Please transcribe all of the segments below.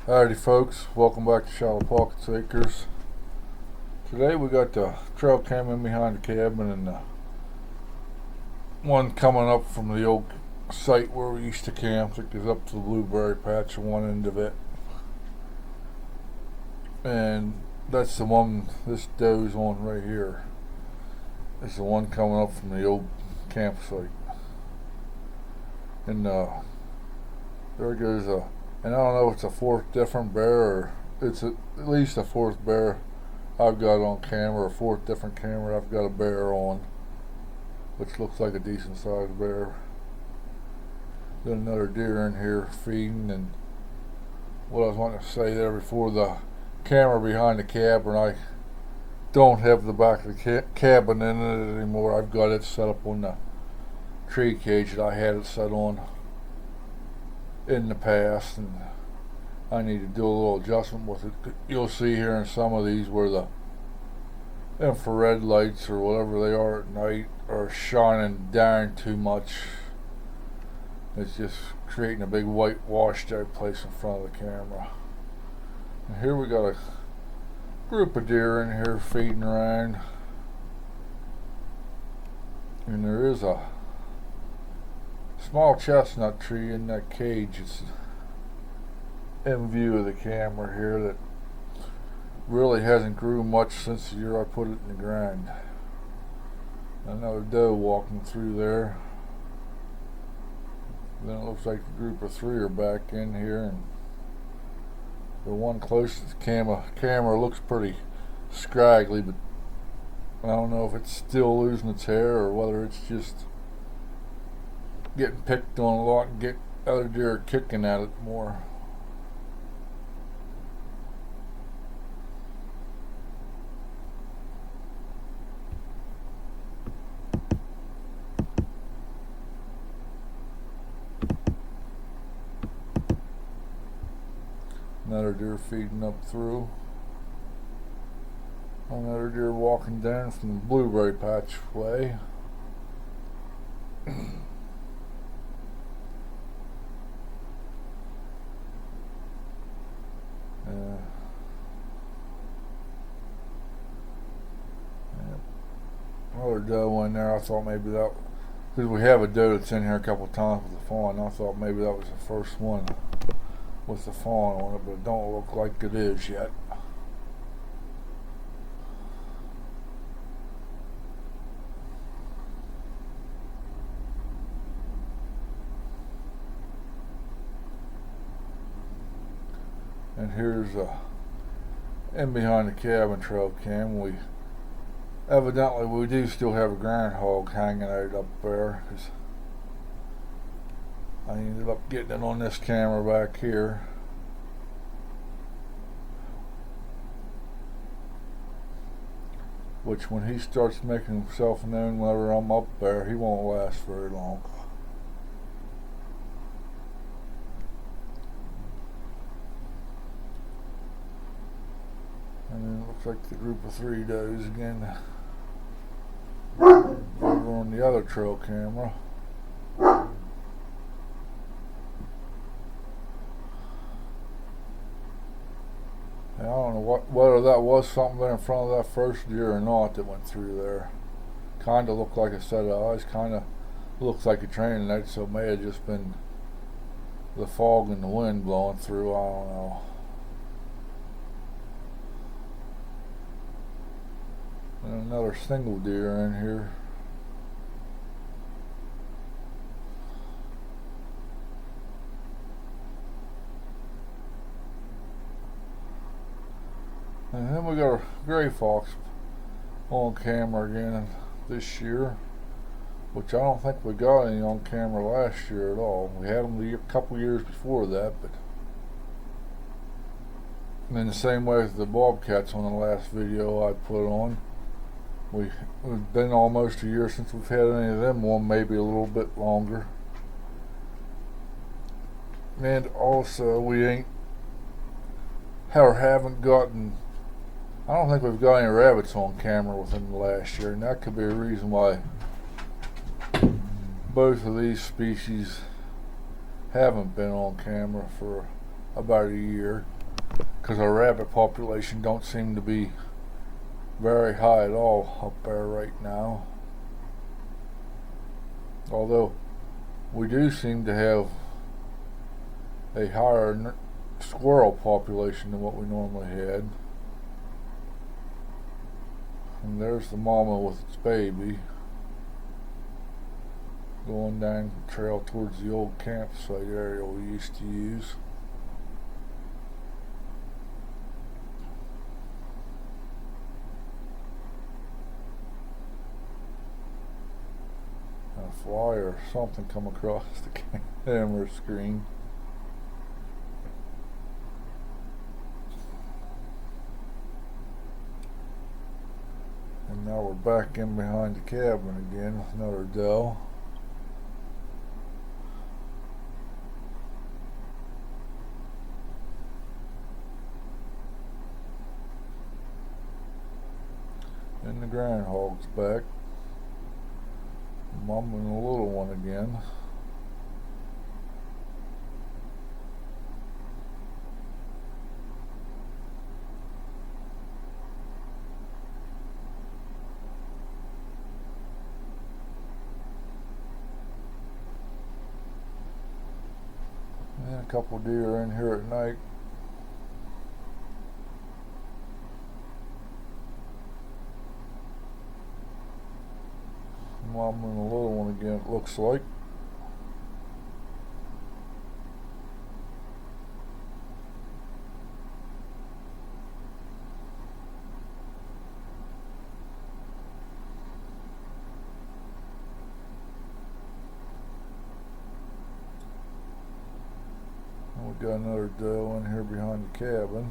Howdy folks, welcome back to Shallow Pockets Acres. Today we got the trail cam in behind the cabin and the one coming up from the old site where we used to camp that goes up to the blueberry patch on one end of it. And that's the one this doe's on right here. It's the one coming up from the old campsite. And there goes and I don't know if it's a fourth different bear or it's at least a fourth bear I've got on camera, a fourth different camera I've got a bear on, which looks like a decent sized bear. Got another deer in here feeding, and what I was wanting to say there before, the camera behind the cabin, I don't have the back of the cabin in it anymore. I've got it set up on the tree cage that I had it set on in the past, and I need to do a little adjustment with it. You'll see here in some of these where the infrared lights or whatever they are at night are shining down too much. It's just creating a big white washed out place in front of the camera. And here we got a group of deer in here feeding around, and there is a small chestnut tree in that cage. It's in view of the camera here that really hasn't grew much since the year I put it in the ground. Another doe walking through there. Then it looks like the group of three are back in here, and the one closest to the camera looks pretty scraggly, but I don't know if it's still losing its hair or whether it's just getting picked on a lot and get other deer kicking at it more. Another deer feeding up through. Another deer walking down from the blueberry patch way. Another doe in there. I thought maybe that, because we have a doe that's in here a couple of times with the fawn, I thought maybe that was the first one with the fawn on it, but it don't look like it is yet. And here's in behind the cabin trail cam. We do still have a groundhog hanging out up there, because I ended up getting it on this camera back here. Which, when he starts making himself known whenever I'm up there, he won't last very long. And then it looks like the group of three does again over on the other trail camera. I don't know whether that was something there in front of that first deer or not that went through there. Kind of looked like a set of eyes. Kind of looks like a training night, so it may have just been the fog and the wind blowing through. I don't know. And another single deer in here. And then we got a gray fox on camera again this year, which I don't think we got any on camera last year at all. We had them a couple years before that, but in the same way as the bobcats on the last video I put on, we've been almost a year since we've had any of them on, maybe a little bit longer. And also we haven't gotten, I don't think we've got any rabbits on camera within the last year, and that could be a reason why both of these species haven't been on camera for about a year, because our rabbit population don't seem to be very high at all up there right now. Although we do seem to have a higher squirrel population than what we normally had. And there's the mama with its baby going down the trail towards the old campsite area we used to use. A fly or something come across the camera screen. And now we're back in behind the cabin again with another doe. And the groundhog's back. Mom and the little one again. And a couple deer in here at night. Mom and the little one again, it looks like. And we got another doe in here behind the cabin.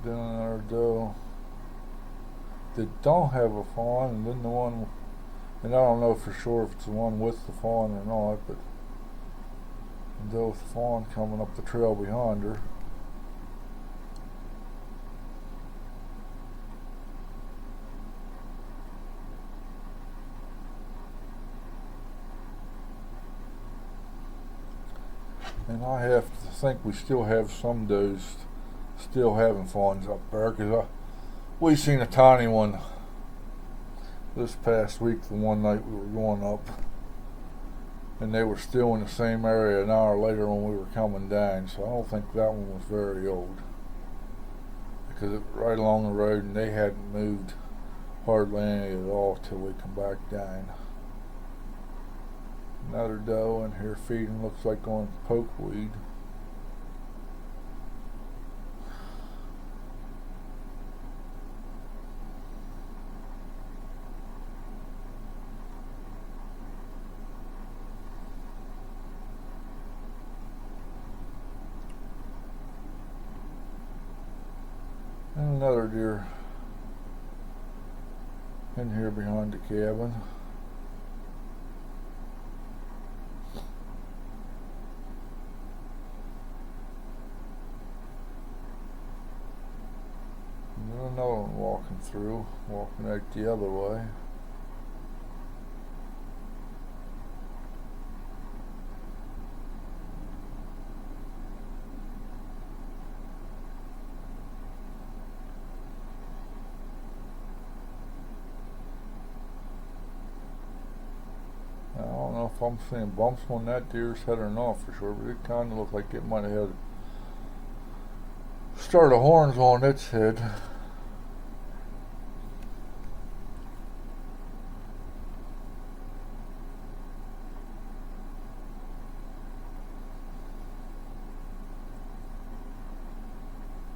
Then another doe that don't have a fawn, and then the one, and I don't know for sure if it's the one with the fawn or not, but the doe with the fawn coming up the trail behind her. And I have to think we still have some does still having fawns up there, because we seen a tiny one this past week, the one night we were going up, and they were still in the same area an hour later when we were coming down, so I don't think that one was very old, because it was right along the road and they hadn't moved hardly any at all till we come back down. Another doe in here feeding, looks like on pokeweed. And another deer in here behind the cabin. And then another one walking out the other way. I don't know if I'm seeing bumps on that deer's head or not for sure, but it kind of looked like it might have had start of horns on its head.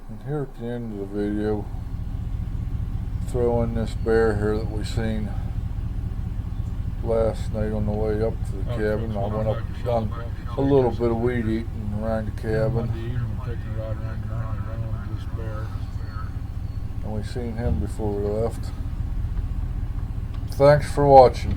And here at the end of the video, throw in this bear here that we seen last night on the way up to the cabin. I went up, done a little bit of weed eating around the cabin, and we seen him before we left. Thanks for watching.